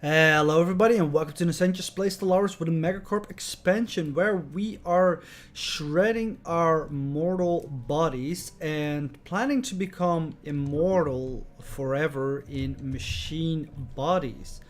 Hello everybody and welcome to Essentials Play Stellaris with a MegaCorp expansion where we are shredding our mortal bodies and planning to become immortal forever in machine bodies.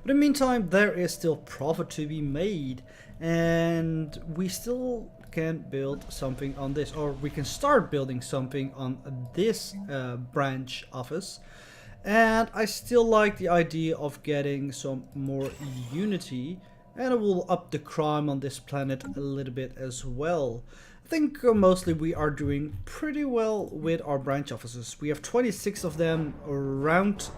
But in the meantime, there is still profit to be made and we still can build something on this, or we can start building something on this branch office. And I still like the idea of getting some more unity, and it will up the crime on this planet a little bit as well. I think mostly we are doing pretty well with our branch offices. We have 26 of them around,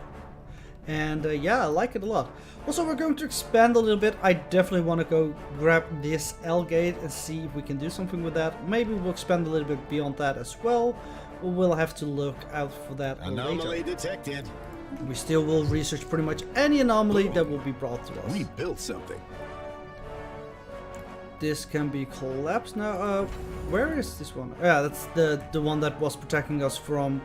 and yeah, I like it a lot. Also, we're going to expand a little bit. I definitely want to go grab this L gate and see if we can do something with that. Maybe we'll expand a little bit beyond that as well. We'll have to look out for that Anomaly later. detected. We still will research pretty much any anomaly that will be brought to us. We built something. This can be collapsed now. Where is this one? Yeah, that's the one that was protecting us from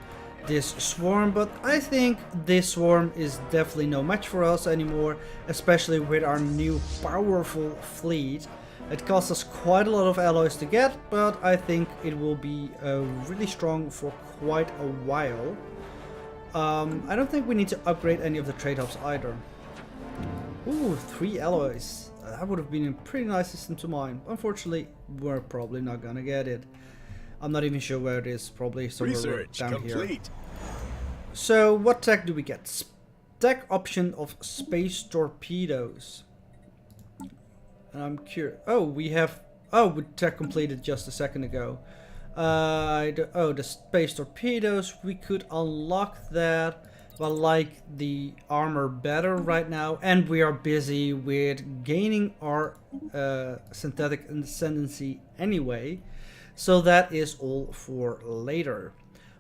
this swarm, but I think this swarm is definitely no match for us anymore, especially with our new powerful fleet. It costs us quite a lot of alloys to get, but I think it will be really strong for quite a while. I don't think we need to upgrade any of the trade hubs either. Ooh, 3 alloys. That would have been a pretty nice system to mine. Unfortunately, we're probably not gonna get it. I'm not even sure where it is, probably somewhere Research down complete. here. So, what tech do we get? Tech option of space torpedoes. And I'm curious. Oh, we have. Oh, we tech completed just a second ago. Oh, the space torpedoes. We could unlock that. But I like the armor better right now, and we are busy with gaining our synthetic ascendancy anyway. So that is all for later.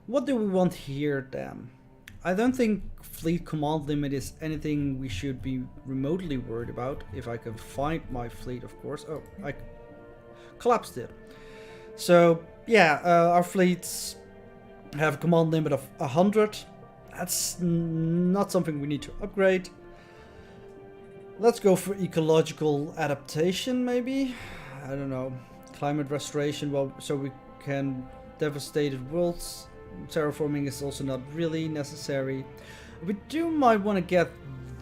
What do we want here then? I don't think fleet command limit is anything we should be remotely worried about. If I can find my fleet, of course. Oh, I collapsed it. So yeah, our fleets have a command limit of 100. That's not something we need to upgrade. Let's go for ecological adaptation, maybe. I don't know. Climate restoration, well, so we can devastated worlds. Terraforming is also not really necessary. We might want to get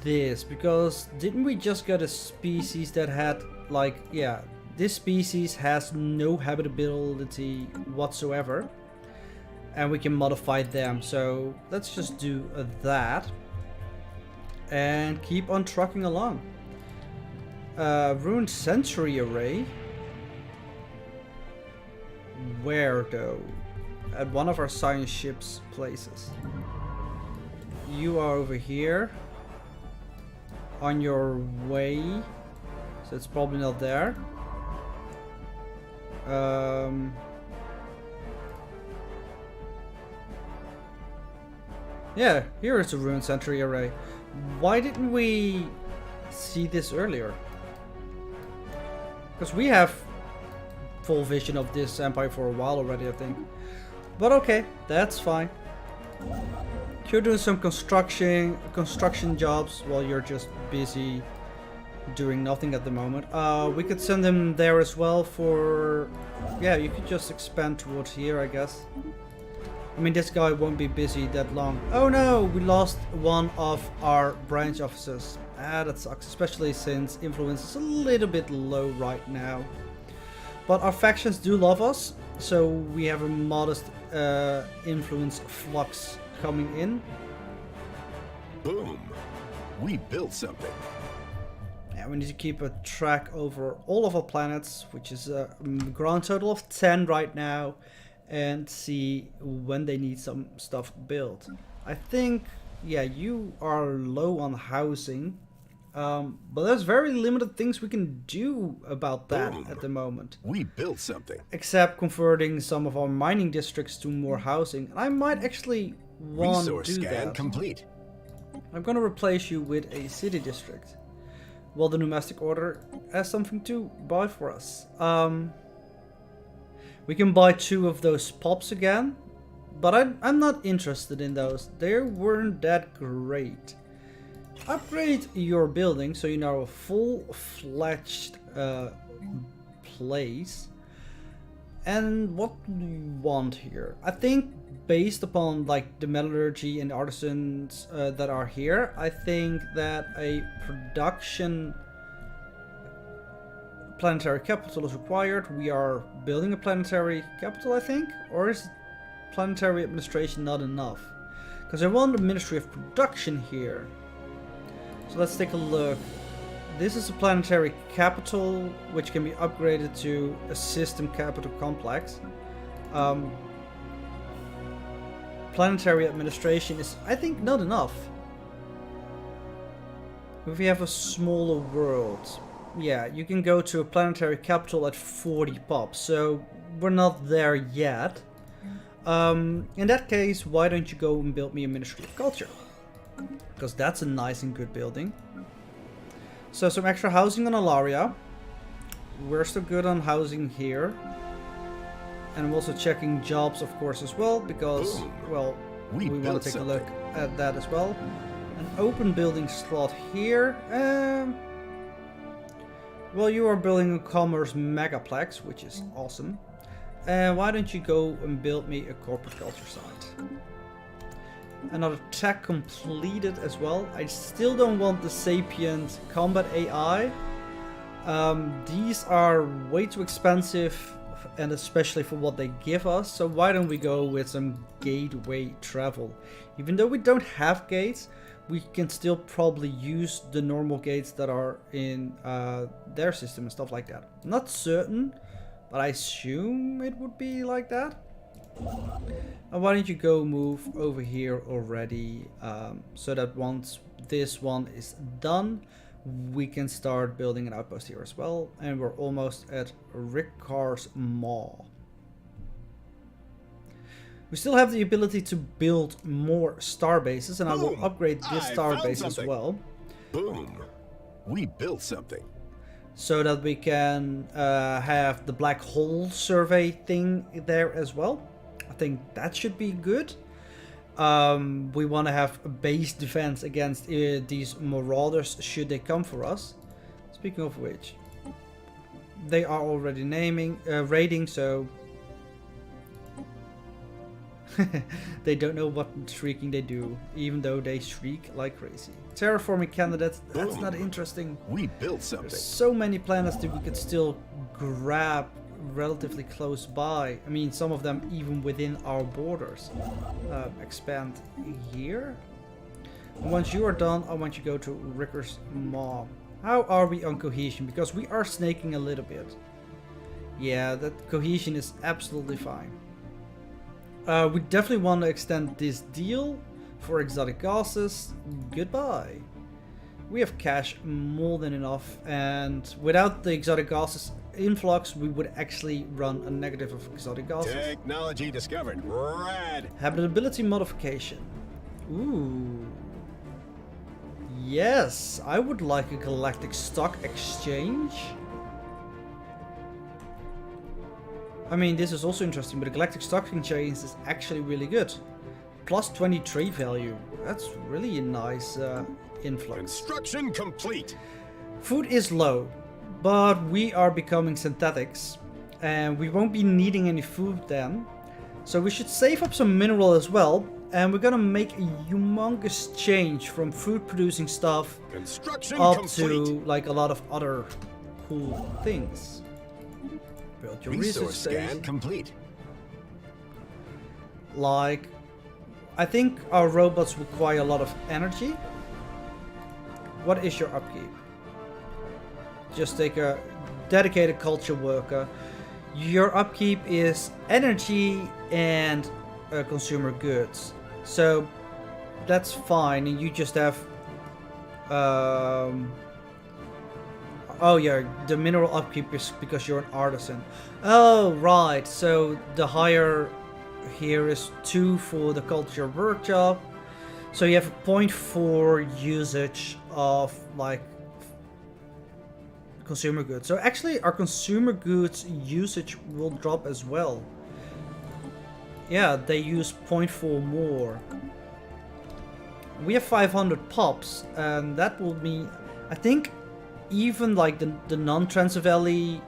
this, because didn't we just get a species that had, like, yeah, this species has no habitability whatsoever, and we can modify them. So let's just do that and keep on trucking along. Ruined Century Array. Where though? At one of our science ships places. You are over here on your way, so it's probably not there. Yeah, here is a ruined century array. Why didn't we see this earlier? Because we have full vision of this empire for a while already, I think. But okay, that's fine. You're doing some construction jobs while you're just busy doing nothing at the moment. We could send him there as well for... Yeah, you could just expand towards here, I guess. I mean, this guy won't be busy that long. Oh no, we lost one of our branch officers. Ah, that sucks, especially since influence is a little bit low right now. But our factions do love us, so we have a modest influence flux coming in. Boom. We built something. Yeah, we need to keep a track over all of our planets, which is a grand total of 10 right now, and see when they need some stuff built. I think, yeah, you are low on housing. But there's very limited things we can do about that at the moment. We built something. Except converting some of our mining districts to more housing. And I might actually want to do that. Complete. I'm going to replace you with a city district. Well, the Numismatic Order has something to buy for us. We can buy 2 of those pops again. But I'm not interested in those. They weren't that great. upgrade your building so you know a full-fledged place. And what do you want here? I think based upon like the metallurgy and artisans that are here, I think that a production planetary capital is required. We are building a planetary capital, I think, or is planetary administration not enough? Because I want the Ministry of Production here. So let's take a look. This is a planetary capital which can be upgraded to a system capital complex. Planetary administration is, I think, not enough. If we have a smaller world, yeah, you can go to a planetary capital at 40 pops, so we're not there yet. In that case, why don't you go and build me a Ministry of Culture? Because that's a nice and good building. So some extra housing on Alaria. We're still good on housing here. And I'm also checking jobs, of course, as well, because, well, we want to take a look at that as well. An open building slot here. Well, you are building a commerce megaplex, which is awesome. Why don't you go and build me a corporate culture site? Another tech completed as well. I still don't want the sapient combat AI. These are way too expensive, and especially for what they give us. So why don't we go with some gateway travel? Even though we don't have gates, we can still probably use the normal gates that are in their system and stuff like that. Not certain, but I assume it would be like that. And why don't you go move over here already, so that once this one is done, we can start building an outpost here as well. And we're almost at Rickar's Maw. We still have the ability to build more star bases, and I will upgrade this star base as well. Boom! We built something. So that we can have the black hole survey thing there as well. I think that should be good. We want to have a base defense against these marauders should they come for us. Speaking of which, they are already raiding, so they don't know what shrieking they do, even though they shriek like crazy. Terraforming candidates, that's not interesting. We built something. There's so many planets that we could still grab relatively close by. I mean, some of them even within our borders. Expand here. And once you are done, I want you to go to Rickar's Maw. How are we on cohesion? Because we are snaking a little bit. Yeah, that cohesion is absolutely fine. We definitely want to extend this deal for exotic gases. Goodbye. We have cash more than enough, and without the exotic gases influx, we would actually run a negative of exotic gases. Technology discovered. Rad. Habitability modification. Ooh. Yes, I would like a galactic stock exchange. I mean, this is also interesting, but a galactic stock exchange is actually really good. Plus 20 trade value. That's really a nice influx. Construction complete. Food is low, but we are becoming synthetics, and we won't be needing any food then. So we should save up some mineral as well, and we're gonna make a humongous change from food producing stuff up to like a lot of other cool things. Build your resource scan complete. Like, I think our robots require a lot of energy. What is your upkeep? Just take a dedicated culture worker. Your upkeep is energy and consumer goods. So that's fine, and you just have oh yeah, the mineral upkeep is because you're an artisan. Oh right, so the higher here is 2 for the culture workshop. So you have a 0.4 usage of like consumer goods. So actually our consumer goods usage will drop as well. Yeah, they use 0.4 more. We have 500 pops, and that will mean, I think, even like the non-Cevelli.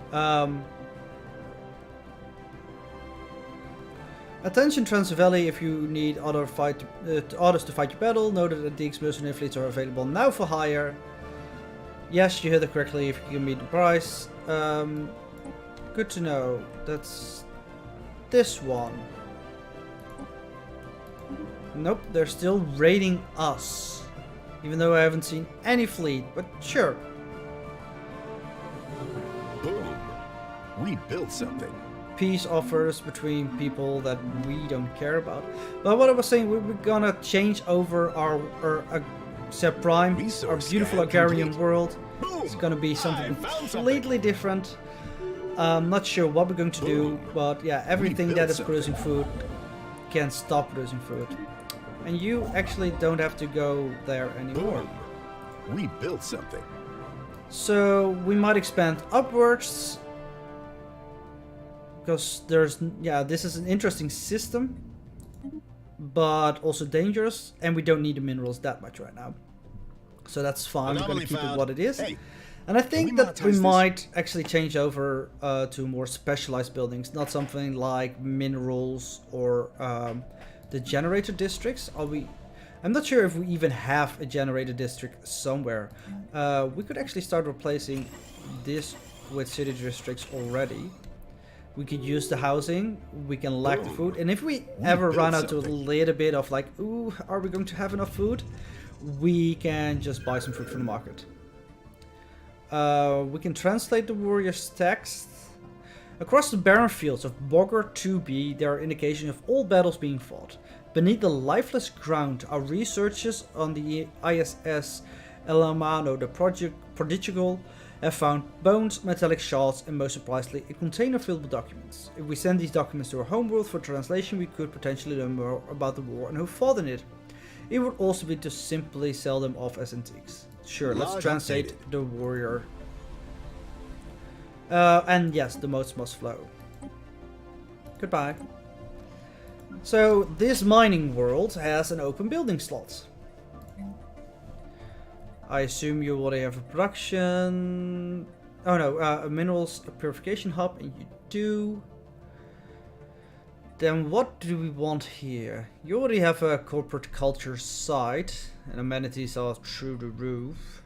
Attention Cevelli, if you need others to fight your battle, know that the Deeks mercenary fleets are available now for hire. Yes, you heard it correctly, if you can meet the price. Good to know. That's this one. Nope, they're still raiding us. Even though I haven't seen any fleet, but sure. Boom. We built something. Peace offers between people that we don't care about. But what I was saying, we're gonna change over our Prime, our beautiful agrarian world. Boom. It's gonna be something completely different. I'm not sure what we're going to do, but yeah, everything that is producing food can stop producing food. And you actually don't have to go there anymore. Boom. We built something. So we might expand upwards. Because this is an interesting system, but also dangerous, and we don't need the minerals that much right now. So that's fine, we're gonna keep it what it is. Hey, and I think that we might actually change over to more specialized buildings, not something like minerals or the generator districts. I'm not sure if we even have a generator district somewhere. We could actually start replacing this with city districts already. We could use the housing, we can lack the food, and if we ever run out to a little bit of like, ooh, are we going to have enough food? We can just buy some food from the market. We can translate the warrior's text. Across the barren fields of Bogger 2B, there are indications of all battles being fought. Beneath the lifeless ground, our researchers on the ISS El Hermano, the Prodigal, have found bones, metallic shards, and most surprisingly, a container filled with documents. If we send these documents to our homeworld for translation, we could potentially learn more about the war and who fought in it. It would also be to simply sell them off as antiques. Sure, let's translate the warrior. And yes, the modes must flow. Goodbye. So, this mining world has an open building slot. I assume you already have a production... Oh no, a minerals purification hub, and you do. Then what do we want here? You already have a corporate culture site, and amenities are through the roof.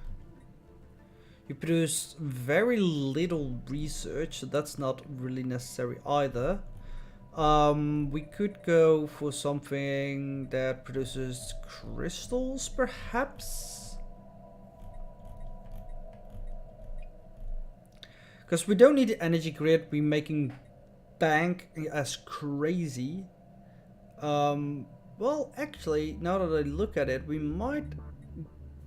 You produce very little research, so that's not really necessary either. We could go for something that produces crystals, perhaps? Because we don't need the energy grid, we're making bank as crazy. Well, actually, now that I look at it, we might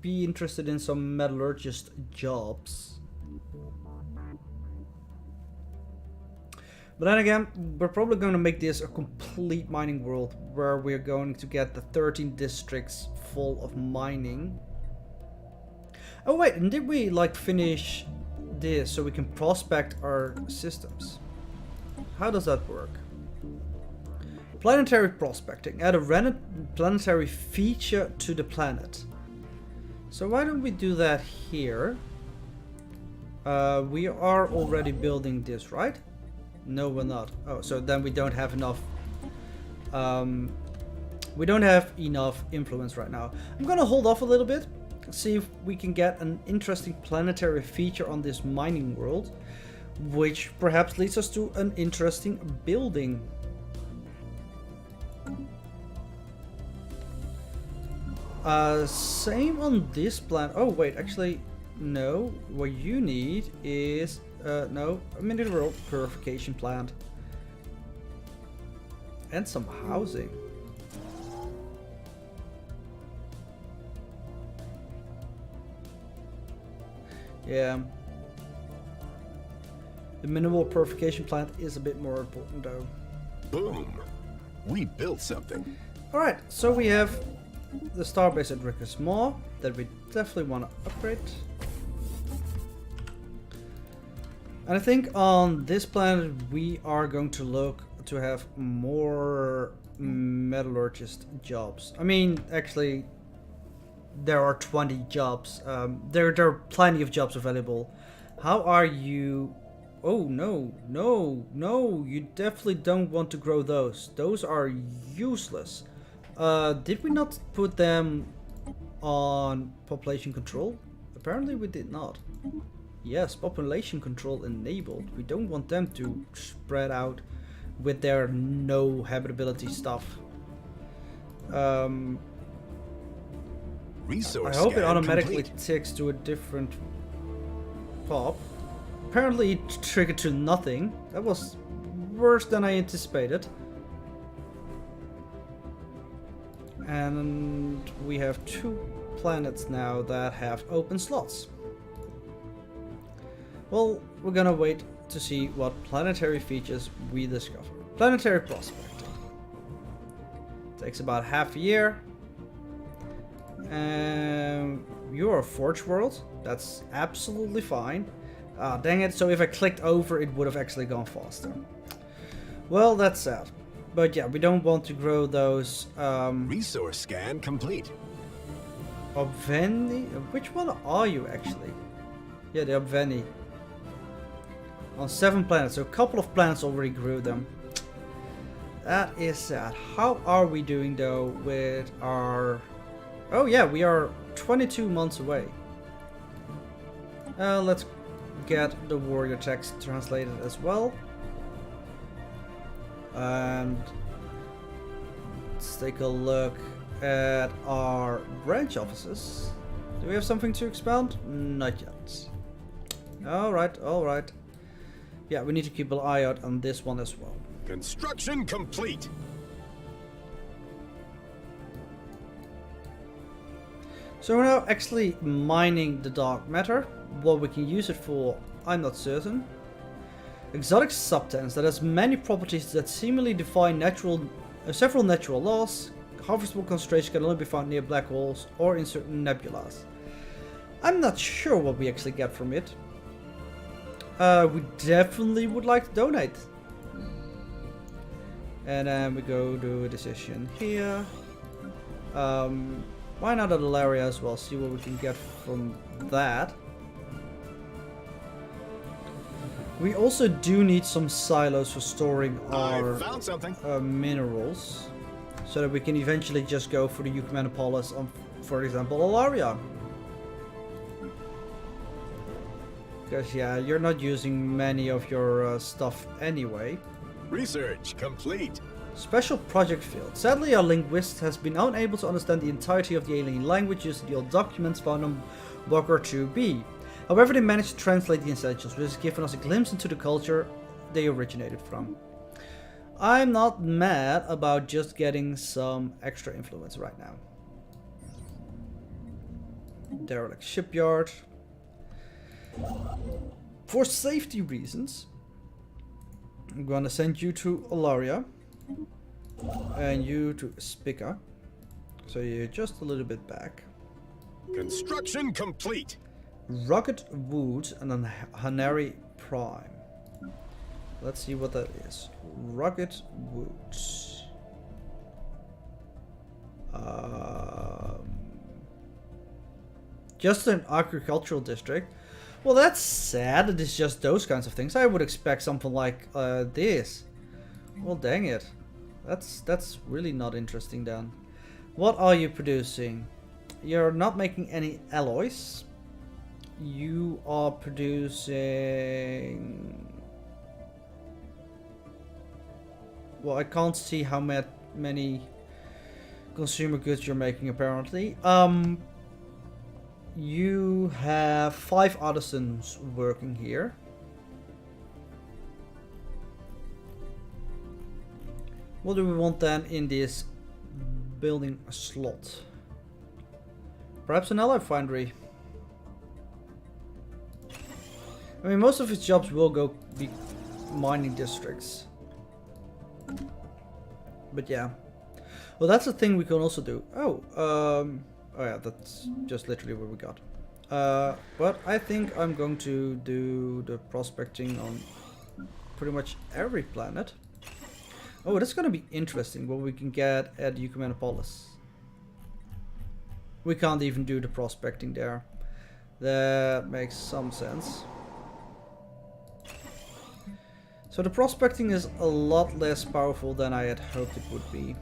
be interested in some metallurgist jobs. But then again, we're probably going to make this a complete mining world where we're going to get the 13 districts full of mining. Oh wait, and did we like finish this so we can prospect our systems? How does that work? Planetary prospecting. Add a random planetary feature to the planet. So why don't we do that here? We are already building this, right? No, we're not. Oh, so then we don't have enough. We don't have enough influence right now. I'm gonna hold off a little bit. See if we can get an interesting planetary feature on this mining world, which perhaps leads us to an interesting building. Same on this planet. Oh wait, actually no. What you need is no, a mineral purification plant and some housing. Yeah. The mineral purification plant is a bit more important though. Boom. We built something. Alright, so we have the starbase at Ricker's Maw that we definitely want to upgrade. And I think on this planet we are going to look to have more metallurgist jobs. I mean, actually, there are 20 jobs. There are plenty of jobs available. How are you? Oh no, no, no! You definitely don't want to grow those. Those are useless. Did we not put them on population control? Apparently we did not. Yes, population control enabled. We don't want them to spread out with their no habitability stuff. Resource I hope it scan automatically complete. ticks to a different pop. Apparently it triggered to nothing. That was worse than I anticipated. And we have 2 planets now that have open slots. Well, we're gonna wait to see what planetary features we discover. Planetary prospecting. Takes about half a year. You're a forge world. That's absolutely fine. Dang it, so if I clicked over, it would have actually gone faster. Well, that's sad. But yeah, we don't want to grow those. Resource scan complete. Obveni? Which one are you actually? Yeah, the Obveni. On 7 planets, so a couple of planets already grew them. That is sad. How are we doing though with our... Oh yeah, we are 22 months away. Let's get the warrior text translated as well. And let's take a look at our branch offices. Do we have something to expound? Not yet. Alright, alright. Yeah, we need to keep an eye out on this one as well. Construction complete. So we're now actually mining the dark matter. What we can use it for, I'm not certain. Exotic substance that has many properties that seemingly defy several natural laws. Harvestable concentrations can only be found near black holes or in certain nebulas. I'm not sure what we actually get from it. We definitely would like to donate. And then we go to a decision here. Why not a Stellaris as well? See what we can get from that. We also do need some silos for storing our found something. Minerals, so that we can eventually just go for the Ecumenopolis on, for example, Alaria. Because yeah, you're not using many of your stuff anyway. Research complete. Special project field. Sadly, our linguist has been unable to understand the entirety of the alien language using the old documents found on Walker 2B. However, they managed to translate the essentials, which has given us a glimpse into the culture they originated from. I'm not mad about just getting some extra influence right now. Derelict shipyard. For safety reasons, I'm gonna send you to Alaria and you to Spica, so you're just a little bit back. Construction complete. Rugged Woods and then Hanari Prime. Let's see what that is. Rugged Woods. Just an agricultural district. Well, that's sad. It is just those kinds of things. I would expect something like this. Well, dang it. That's really not interesting then. What are you producing? You're not making any alloys. You are producing... Well, I can't see how many consumer goods you're making apparently. You have 5 artisans working here. What do we want then in this building slot? Perhaps an alloy foundry. I mean, most of its jobs will be mining districts. But yeah. Well, that's a thing we can also do. Oh yeah, that's just literally what we got. But I think I'm going to do the prospecting on pretty much every planet. Oh, that's gonna be interesting what we can get at Ecumenopolis. We can't even do the prospecting there. That makes some sense. So the prospecting is a lot less powerful than I had hoped it would be.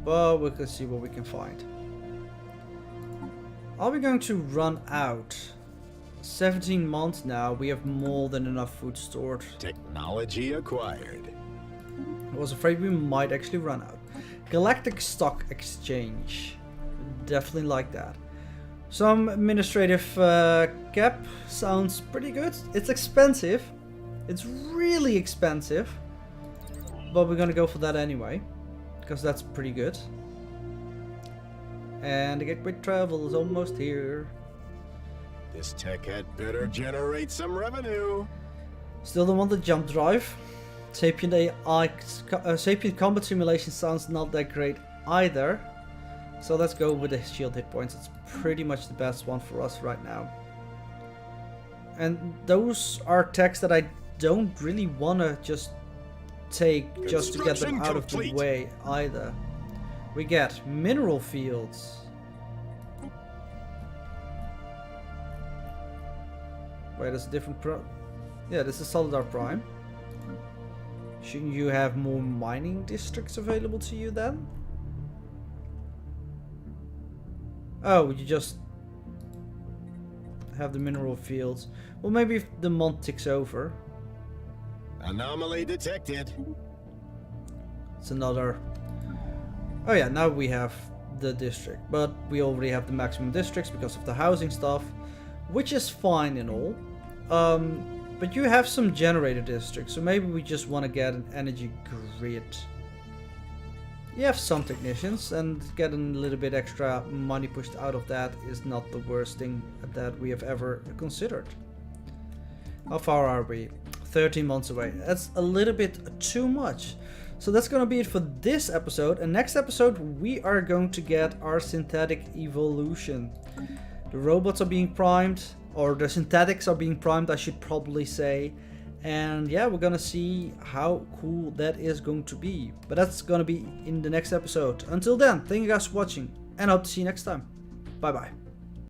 But we can see what we can find. Are we going to run out? 17 months now, we have more than enough food stored. Technology acquired. I was afraid we might actually run out. Galactic Stock Exchange. Definitely like that. Some administrative cap sounds pretty good. It's expensive. It's really expensive. But we're gonna go for that anyway. Because that's pretty good. And the gateway travel is almost here. This tech had better generate some revenue. Still don't want the jump drive. Sapient AI, Sapient combat simulation sounds not that great either. So let's go with the shield hit points. It's pretty much the best one for us right now. And those are techs that I don't really want to just take just to get them out of the way either. We get mineral fields. Wait, there's a different yeah, this is Solidar Prime. Shouldn't you have more mining districts available to you then? Oh, you just have the mineral fields. Well, maybe if the month ticks over. Anomaly detected. It's another... Oh yeah, now we have the district. But we already have the maximum districts because of the housing stuff. Which is fine and all. But you have some generator districts. So maybe we just want to get an energy grid. You have some technicians, and getting a little bit extra money pushed out of that is not the worst thing that we have ever considered. How far are we? 13 months away. That's a little bit too much. So that's gonna be it for this episode. And next episode we are going to get our synthetic evolution. The robots are being primed, or the synthetics are being primed, I should probably say. And yeah, we're gonna see how cool that is going to be. But that's gonna be in the next episode. Until then, thank you guys for watching, and I hope to see you next time. Bye bye.